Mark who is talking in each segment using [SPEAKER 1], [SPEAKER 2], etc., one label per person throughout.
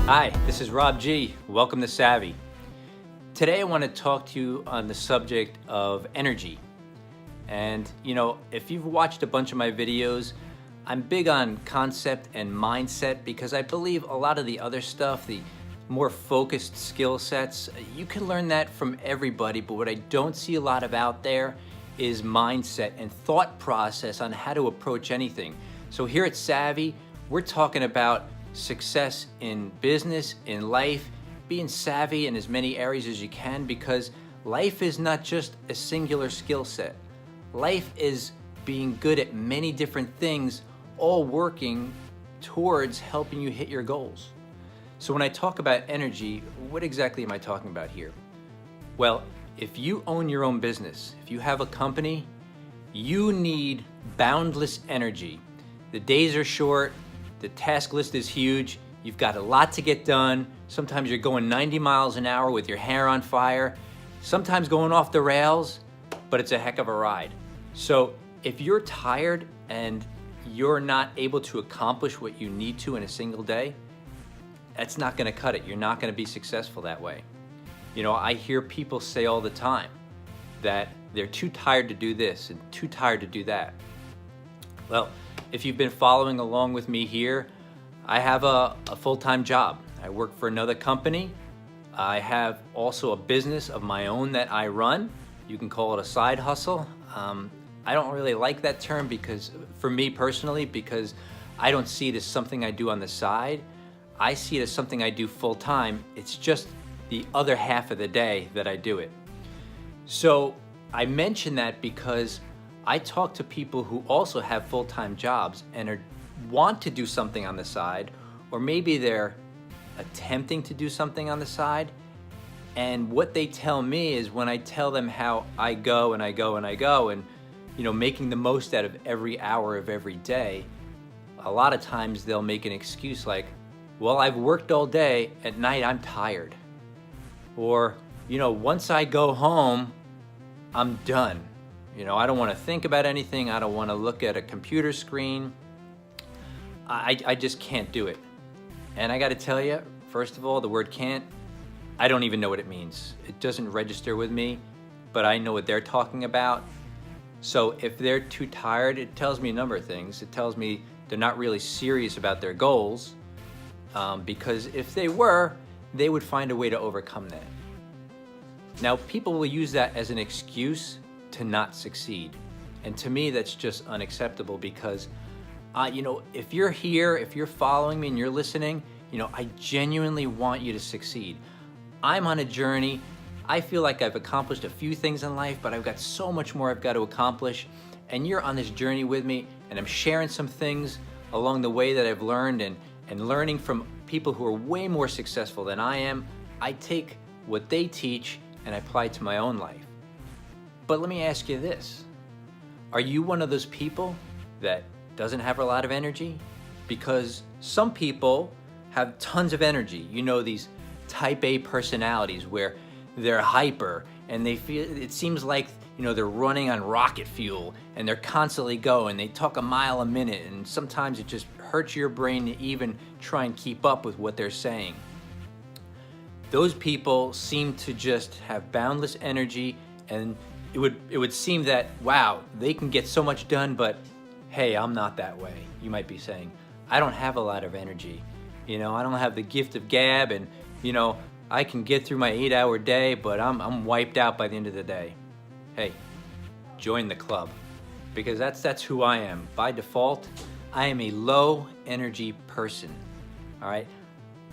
[SPEAKER 1] Hi, this is Rob G. Welcome to Savvy. Today I want to talk to you on the subject of energy. And if you've watched a bunch of my videos, I'm big on concept and mindset because I believe a lot of the other stuff, the more focused skill sets, you can learn that from everybody, but what I don't see a lot of out there is mindset and thought process on how to approach anything. So here at Savvy, we're talking about success in business, in life, being savvy in as many areas as you can, because life is not just a singular skill set. Life is being good at many different things, all working towards helping you hit your goals. So when I talk about energy, what exactly am I talking about here? Well, if you own your own business, if you have a company, you need boundless energy. The days are short, the task list is huge, you've got a lot to get done. Sometimes you're going 90 miles an hour with your hair on fire, sometimes going off the rails, but it's a heck of a ride. So if you're tired and you're not able to accomplish what you need to in a single day, that's not gonna cut it. You're not gonna be successful that way. I hear people say all the time that they're too tired to do this and too tired to do that. Well, if you've been following along with me here, I have a full-time job. I work for another company. I have also a business of my own that I run. You can call it a side hustle. I don't really like that term because, for me personally, because I don't see it as something I do on the side. I see it as something I do full-time. It's just the other half of the day that I do it. So I mention that because I talk to people who also have full-time jobs and want to do something on the side, or maybe they're attempting to do something on the side. And what they tell me is, when I tell them how I go and I go and I go and making the most out of every hour of every day, a lot of times they'll make an excuse like, well, I've worked all day, at night I'm tired. Or, once I go home, I'm done. I don't want to think about anything. I don't want to look at a computer screen. I just can't do it. And I got to tell you, first of all, the word can't, I don't even know what it means. It doesn't register with me, but I know what they're talking about. So if they're too tired, it tells me a number of things. It tells me they're not really serious about their goals, because if they were, they would find a way to overcome that. Now, people will use that as an excuse to not succeed. And to me, that's just unacceptable because, if you're here, if you're following me and you're listening, I genuinely want you to succeed. I'm on a journey. I feel like I've accomplished a few things in life, but I've got so much more I've got to accomplish. And you're on this journey with me, and I'm sharing some things along the way that I've learned, and learning from people who are way more successful than I am. I take what they teach and I apply it to my own life. But let me ask you this. Are you one of those people that doesn't have a lot of energy? Because some people have tons of energy. These type A personalities where they're hyper and they feel, it seems like, they're running on rocket fuel and they're constantly going. They talk a mile a minute, and sometimes it just hurts your brain to even try and keep up with what they're saying. Those people seem to just have boundless energy, and it would seem that, wow, they can get so much done, but hey, I'm not that way. You might be saying, I don't have a lot of energy. I don't have the gift of gab, and I can get through my 8-hour day, but I'm wiped out by the end of the day. Hey, join the club, because that's who I am. By default, I am a low energy person. All right,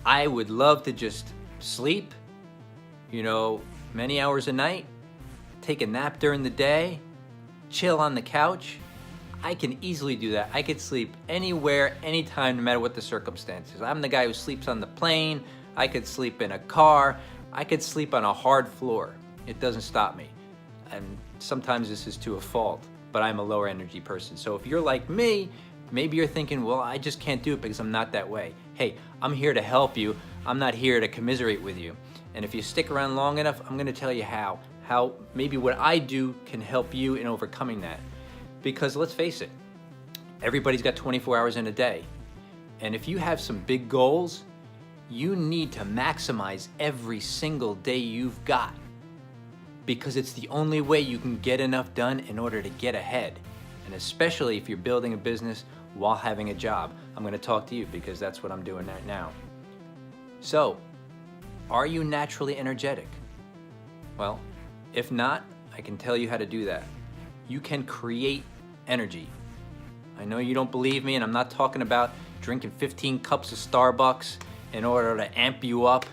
[SPEAKER 1] I would love to just sleep, many hours a night, take a nap during the day, chill on the couch. I can easily do that. I could sleep anywhere, anytime, no matter what the circumstances. I'm the guy who sleeps on the plane. I could sleep in a car. I could sleep on a hard floor. It doesn't stop me. And sometimes this is to a fault, but I'm a lower energy person. So if you're like me, maybe you're thinking, well, I just can't do it because I'm not that way. Hey, I'm here to help you. I'm not here to commiserate with you. And if you stick around long enough, I'm gonna tell you how maybe what I do can help you in overcoming that. Because let's face it, everybody's got 24 hours in a day. And if you have some big goals, you need to maximize every single day you've got, because it's the only way you can get enough done in order to get ahead. And especially if you're building a business while having a job. I'm going to talk to you because that's what I'm doing right now. So, are you naturally energetic? Well, if not, I can tell you how to do that. You can create energy. I know you don't believe me, and I'm not talking about drinking 15 cups of Starbucks in order to amp you up,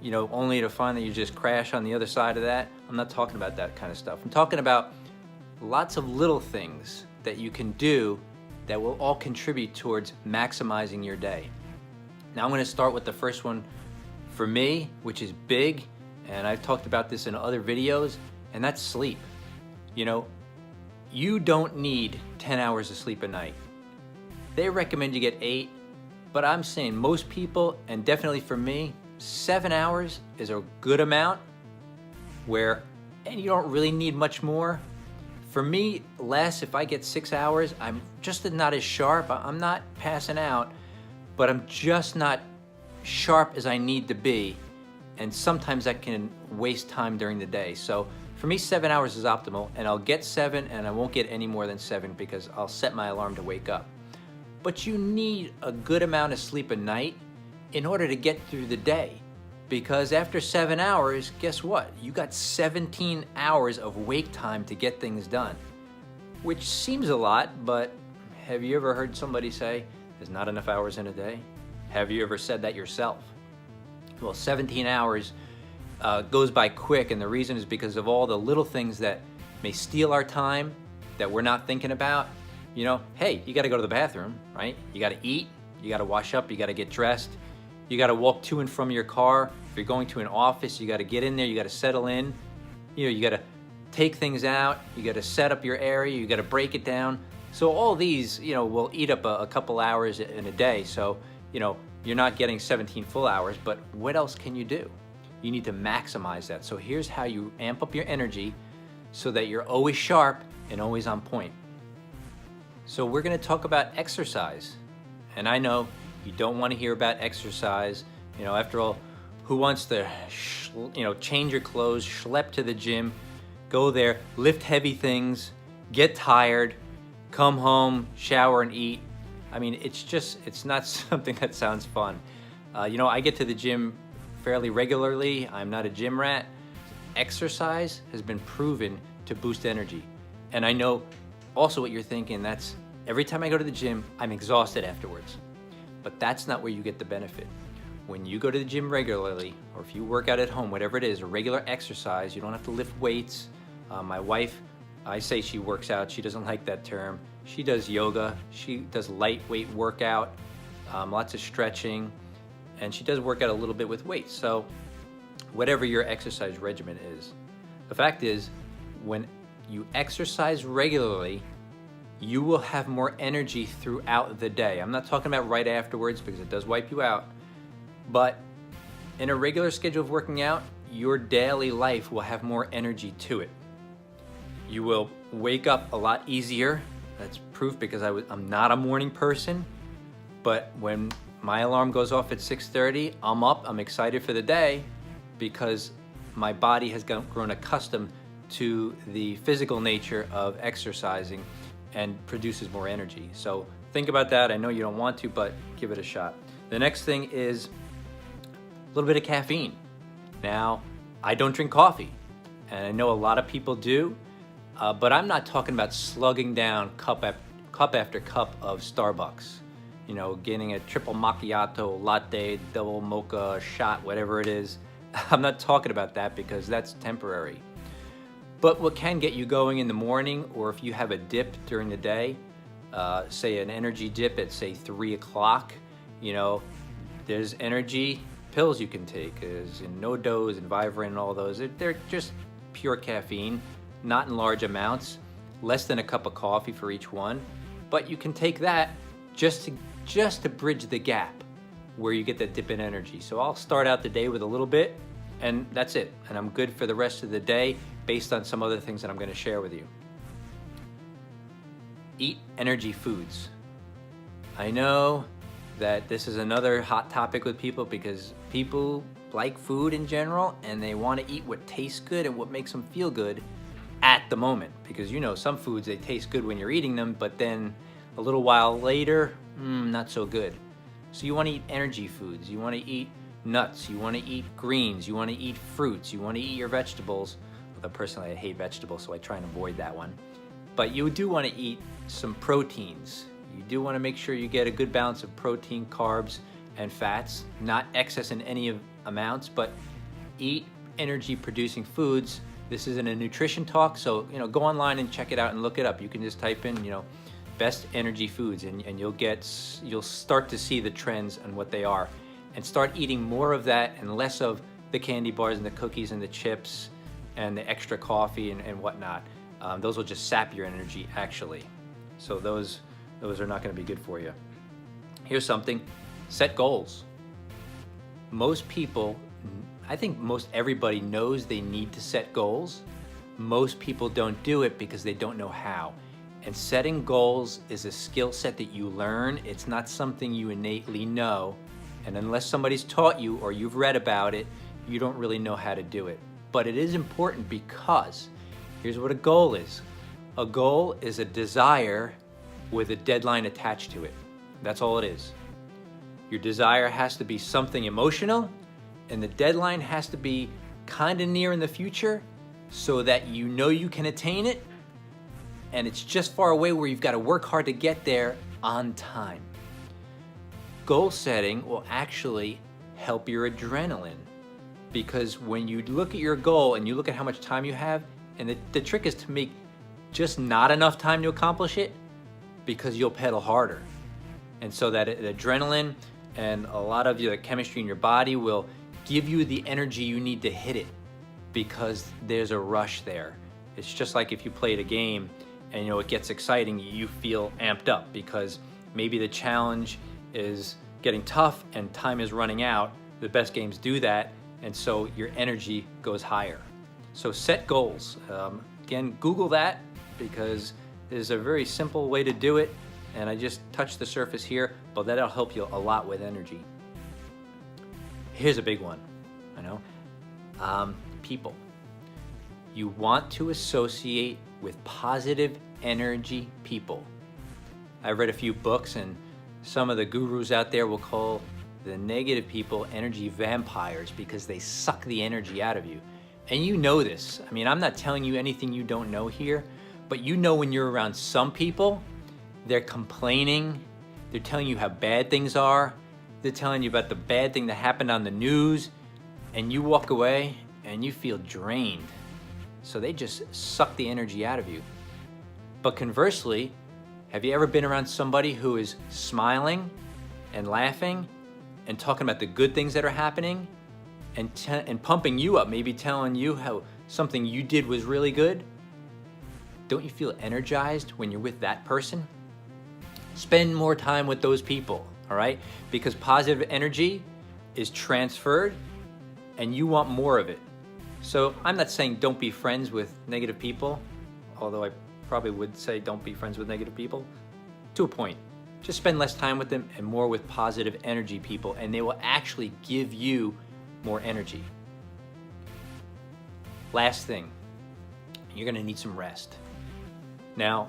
[SPEAKER 1] only to find that you just crash on the other side of that. I'm not talking about that kind of stuff. I'm talking about lots of little things that you can do that will all contribute towards maximizing your day. Now I'm going to start with the first one for me, which is big, and I've talked about this in other videos, and that's sleep. You don't need 10 hours of sleep a night. They recommend you get 8, but I'm saying most people, and definitely for me, 7 hours is a good amount, and you don't really need much more. For me, less. If I get 6 hours, I'm just not as sharp. I'm not passing out, but I'm just not sharp as I need to be, and sometimes I can waste time during the day. So for me, 7 hours is optimal, and I'll get 7, and I won't get any more than 7 because I'll set my alarm to wake up. But you need a good amount of sleep a night in order to get through the day, because after 7 hours, guess what? You got 17 hours of wake time to get things done, which seems a lot, but have you ever heard somebody say, there's not enough hours in a day? Have you ever said that yourself? Well, 17 hours goes by quick, and the reason is because of all the little things that may steal our time that we're not thinking about. Hey, you gotta go to the bathroom, right? You gotta eat, you gotta wash up, you gotta get dressed, you gotta walk to and from your car. If you're going to an office, you gotta get in there, you gotta settle in, you gotta take things out, you gotta set up your area, you gotta break it down. So all these, will eat up a couple hours in a day. So, you're not getting 17 full hours, but what else can you do? You need to maximize that. So here's how you amp up your energy so that you're always sharp and always on point. So we're gonna talk about exercise. And I know you don't wanna hear about exercise. After all, who wants to, change your clothes, schlep to the gym, go there, lift heavy things, get tired, come home, shower and eat. I mean, it's not something that sounds fun. I get to the gym fairly regularly. I'm not a gym rat. Exercise has been proven to boost energy. And I know also what you're thinking, that's every time I go to the gym, I'm exhausted afterwards. But that's not where you get the benefit. When you go to the gym regularly, or if you work out at home, whatever it is, a regular exercise, you don't have to lift weights. My wife, I say she works out, she doesn't like that term. She does yoga, she does lightweight workout, lots of stretching, and she does work out a little bit with weights. So whatever your exercise regimen is. The fact is, when you exercise regularly, you will have more energy throughout the day. I'm not talking about right afterwards because it does wipe you out, but in a regular schedule of working out, your daily life will have more energy to it. You will wake up a lot easier. That's proof because I'm not a morning person, but when my alarm goes off at 6:30, I'm up, I'm excited for the day because my body has grown accustomed to the physical nature of exercising and produces more energy. So think about that. I know you don't want to, but give it a shot. The next thing is a little bit of caffeine. Now, I don't drink coffee, and I know a lot of people do, but I'm not talking about slugging down cup after cup of Starbucks. Getting a triple macchiato, latte, double mocha, shot, whatever it is. I'm not talking about that because that's temporary. But what can get you going in the morning, or if you have a dip during the day, say an energy dip at say 3 o'clock, there's energy pills you can take. There's no-dose and Vibrant and all those. They're just pure caffeine, not in large amounts, less than a cup of coffee for each one. But you can take that just to bridge the gap where you get that dip in energy. So I'll start out the day with a little bit, and that's it. And I'm good for the rest of the day based on some other things that I'm going to share with you. Eat energy foods. I know that this is another hot topic with people because people like food in general and they want to eat what tastes good and what makes them feel good at the moment. Because some foods, they taste good when you're eating them, but then a little while later, not so good. So you want to eat energy foods, you want to eat nuts, you want to eat greens, you want to eat fruits, you want to eat your vegetables. Although personally I hate vegetables, so I try and avoid that one. But you do want to eat some proteins. You do want to make sure you get a good balance of protein, carbs, and fats, not excess in any amounts, but eat energy producing foods. This isn't a nutrition talk, so go online and check it out and look it up. You can just type in best energy foods and you'll start to see the trends and what they are, and start eating more of that and less of the candy bars and the cookies and the chips and the extra coffee and whatnot. Those will just sap your energy actually. So those are not going to be good for you. Here's something: set goals. Most people, I think most everybody knows they need to set goals. Most people don't do it because they don't know how. And setting goals is a skill set that you learn. It's not something you innately know. And unless somebody's taught you or you've read about it, you don't really know how to do it. But it is important because here's what a goal is. A goal is a desire with a deadline attached to it. That's all it is. Your desire has to be something emotional, and the deadline has to be kind of near in the future so that you can attain it, and it's just far away where you've got to work hard to get there on time. Goal setting will actually help your adrenaline, because when you look at your goal and you look at how much time you have, and the trick is to make just not enough time to accomplish it, because you'll pedal harder. And so that adrenaline and a lot of the chemistry in your body will give you the energy you need to hit it, because there's a rush there. It's just like if you played a game and it gets exciting, you feel amped up because maybe the challenge is getting tough and time is running out. The best games do that, and so your energy goes higher. So set goals. Again, Google that, because there's a very simple way to do it, and I just touched the surface here, but that'll help you a lot with energy. Here's a big one, people. You want to associate with positive energy people. I've read a few books, and some of the gurus out there will call the negative people energy vampires because they suck the energy out of you. And you know this. I'm not telling you anything you don't know here, but when you're around some people, they're complaining, they're telling you how bad things are, they're telling you about the bad thing that happened on the news, and you walk away and you feel drained. So they just suck the energy out of you. But conversely, have you ever been around somebody who is smiling and laughing and talking about the good things that are happening and pumping you up, maybe telling you how something you did was really good? Don't you feel energized when you're with that person? Spend more time with those people, all right? Because positive energy is transferred and you want more of it. So I'm not saying don't be friends with negative people, although I probably would say don't be friends with negative people, to a point. Just spend less time with them and more with positive energy people, and they will actually give you more energy. Last thing, you're gonna need some rest. Now,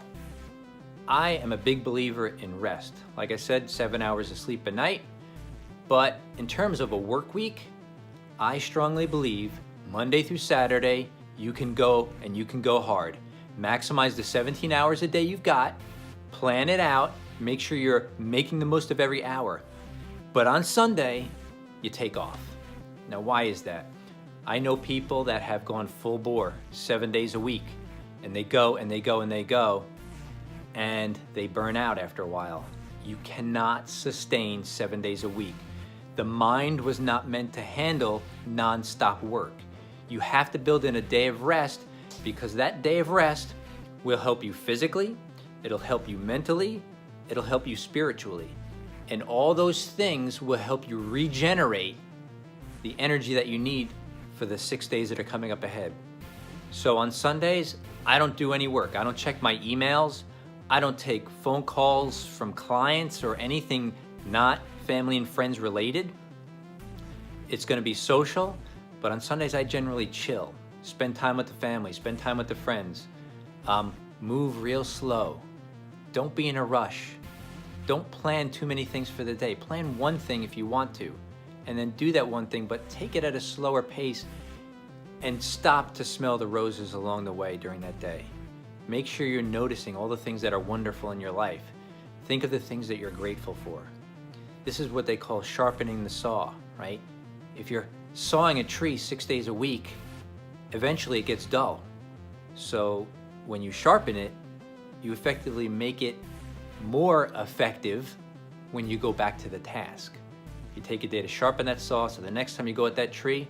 [SPEAKER 1] I am a big believer in rest. Like I said, 7 hours of sleep a night, but in terms of a work week, I strongly believe Monday through Saturday, you can go and you can go hard. Maximize the 17 hours a day you've got, plan it out, make sure you're making the most of every hour. But on Sunday, you take off. Now, why is that? I know people that have gone full bore 7 days a week, and they go and they go and they go, and they burn out after a while. You cannot sustain 7 days a week. The mind was not meant to handle non-stop work. You have to build in a day of rest, because that day of rest will help you physically, it'll help you mentally, it'll help you spiritually. And all those things will help you regenerate the energy that you need for the 6 days that are coming up ahead. So on Sundays, I don't do any work. I don't check my emails. I don't take phone calls from clients or anything not family and friends related. It's gonna be social, but on Sundays I generally chill. Spend time with the family, spend time with the friends. Move real slow. Don't be in a rush. Don't plan too many things for the day. Plan one thing if you want to, and then do that one thing, but take it at a slower pace and stop to smell the roses along the way during that day. Make sure you're noticing all the things that are wonderful in your life. Think of the things that you're grateful for. This is what they call sharpening the saw, right? If you're sawing a tree 6 days a week, eventually it gets dull. So when you sharpen it, you effectively make it more effective when you go back to the task. You take a day to sharpen that saw, so the next time you go at that tree,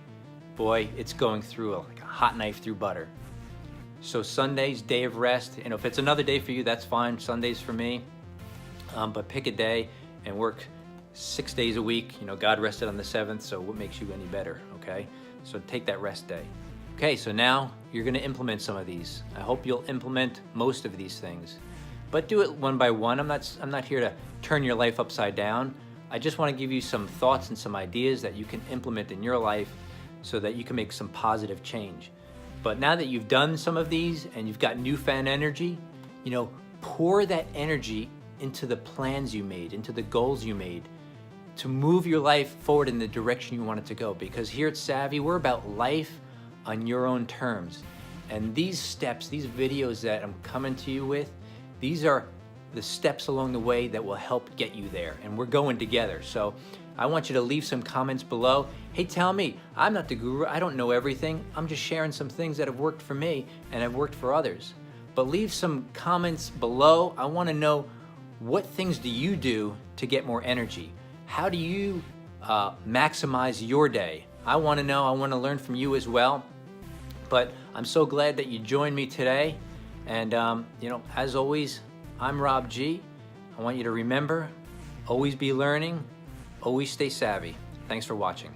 [SPEAKER 1] boy, it's going through like a hot knife through butter. So Sunday's day of rest. If it's another day for you, that's fine. Sunday's for me. But pick a day and work 6 days a week. God rested on the 7th, so what makes you any better, okay? So take that rest day. Okay, so now you're gonna implement some of these. I hope you'll implement most of these things, but do it one by one. I'm not here to turn your life upside down. I just wanna give you some thoughts and some ideas that you can implement in your life so that you can make some positive change. But now that you've done some of these and you've got newfound energy, pour that energy into the plans you made, into the goals you made, to move your life forward in the direction you want it to go. Because here at Savvy, we're about life on your own terms. And these steps, these videos that I'm coming to you with, these are the steps along the way that will help get you there. And we're going together. So I want you to leave some comments below. Hey, tell me, I'm not the guru, I don't know everything. I'm just sharing some things that have worked for me and have worked for others. But leave some comments below. I wanna know, what things do you do to get more energy? How do you maximize your day? I wanna know, I wanna learn from you as well. But I'm so glad that you joined me today. And as always, I'm Rob G. I want you to remember, always be learning, always stay savvy. Thanks for watching.